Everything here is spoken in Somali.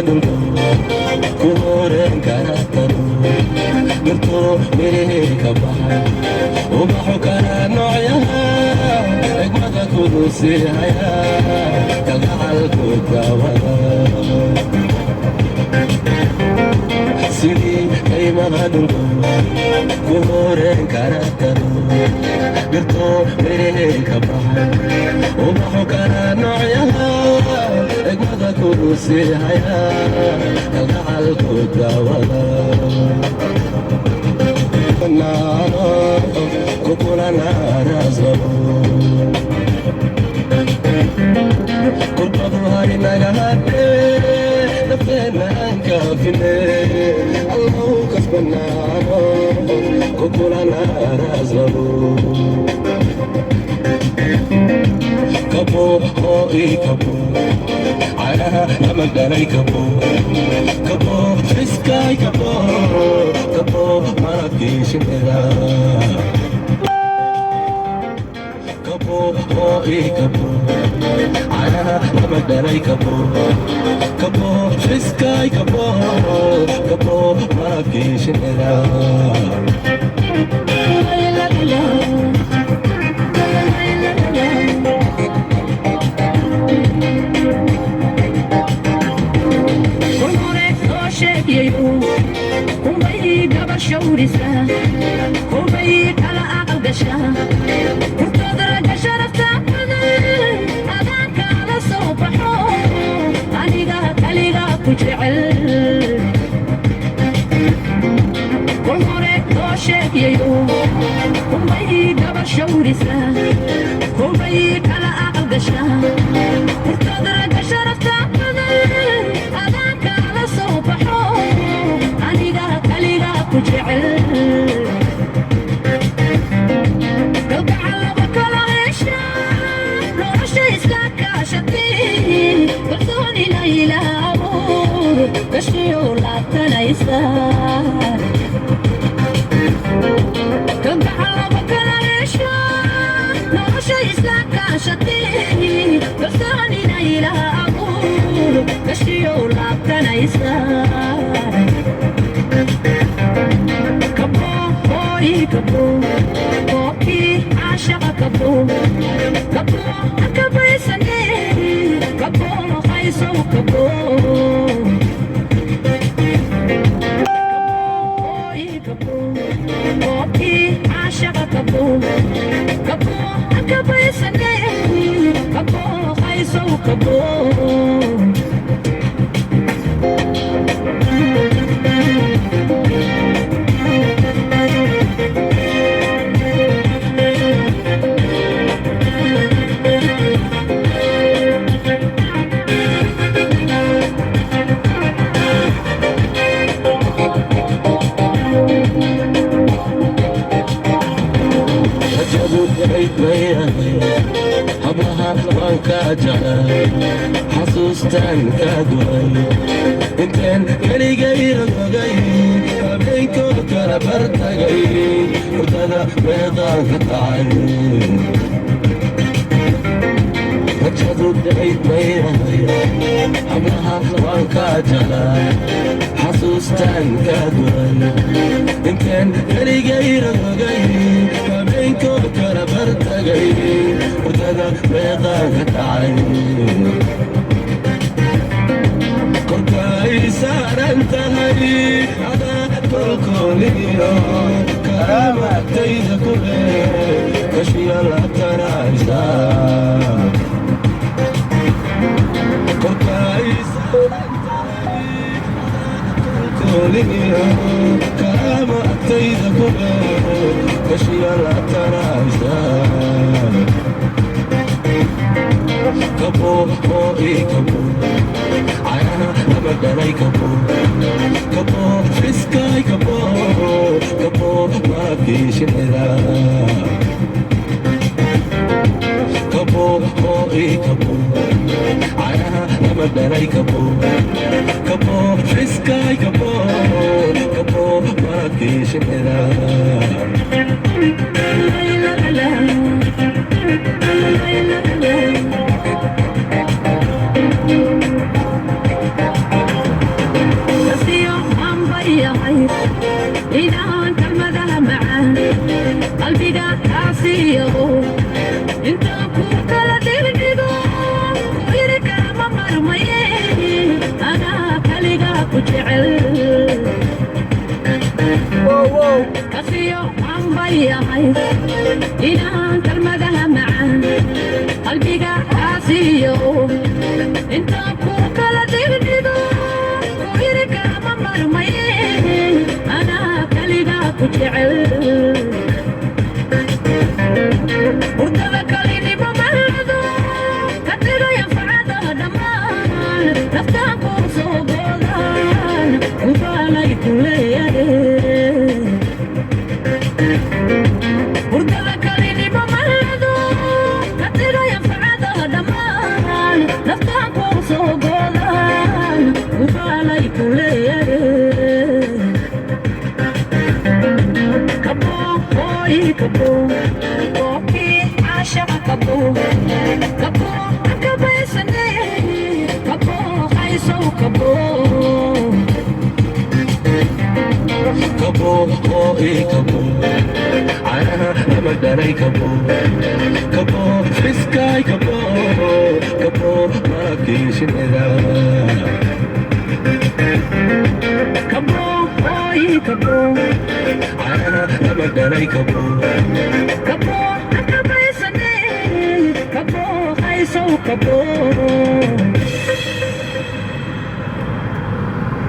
dulko kuhoren karataro mirto mere kabahay ubaxu kana noocyaha egmada kuduusihaya kalgacalku daawada sidii qaymada dhulko kuhoren karataro mirto mere kabahay ubaxu kana noocyaha egmada kuduusihaya kalgacalku daawada kukulana razabo kulbadu harinaga hadhe nafteena aan kaafine allahu kasbanaano kukulana razabo kabo oo ii kabo canaha namadhalay kabo kabo fiskay kabo kabo maradkiishineda kabo oo ii kabo canaha namadhalay kabo kabo fiskay kabo kabo maradkiishineda kumbay gabar shawrisa kumbay kala aqal gasha kurtooda raga sharafta adaan kala soo baxo aniga kaliga ku jecel kol hore loo sheegayo kumbay gabar shawrisa kumbay kala aqal gasha kurtooda raga sharafta adaan kala soo baxo kalgacalaba kala hesha nolosha isla kaashatiin kalsoonina ilaa abuur gashiyo laabtanaysa kalgacalaba kala hesha nolosha isla kaashatiin kalsoonina ilaa abuur gashiyo laabtanaysa kabo kookii caashaqa kabo kabo akabaysane kabo haysow kabo kookii caashaqa kabo kabo akabaysane kabo haysow kabo hablaha waan kaa jeclay xasuustaan kaa duray intaan keligay rogay habeenkoo kala bartagay hurdada meeqaan ka dhacay rajadu dayd mayrahay hablaha waan kaa jeclay xasuustaan kaa duray intaan keligay rogay habeenkoo kala bartagay hurdada meeqaan ka dhacay kolkay saaran tahay adaa kolkooliyo karaamagtayda ku leh kashiya laabtanaysa kolkay saaran tahay kolkooliyo karaamagtayda ku leh kashiya laabtanaysa kabo oo ii kabo canaha namadhalay kabo kabo fiskay kabo kabo maradkiishineda kabo oo ii kabo canaha namadhalay kabo kabo fiskay kabo kabo maradkiishineda inaan kalmadaha macaan qalbiga aasiyo intaan ku kala dhigdhigo ku iri kama marmaye anaa kaligaa ku jecel hurdada kalinimo mahado ka dhigaya facadaha dhammaan naftaan kuu soo goodaan ubaalay ku leeyahe hurdada kalinimo mahado ka dhigaya facadaha dhammaan naftaan kuu soo goodaan ubaalay ku leeyahe kabo oy kabo kookii caashaqa kabo kabo akabaysane kabo qaysow kabo kabo oo ii kabo canaha ama dhalay kabo kabo fiskaay kabo kabo malabkii shinnida kabo oy kabo canaha ama dhalay kabo kabo akabaysane kabo qaysow kabo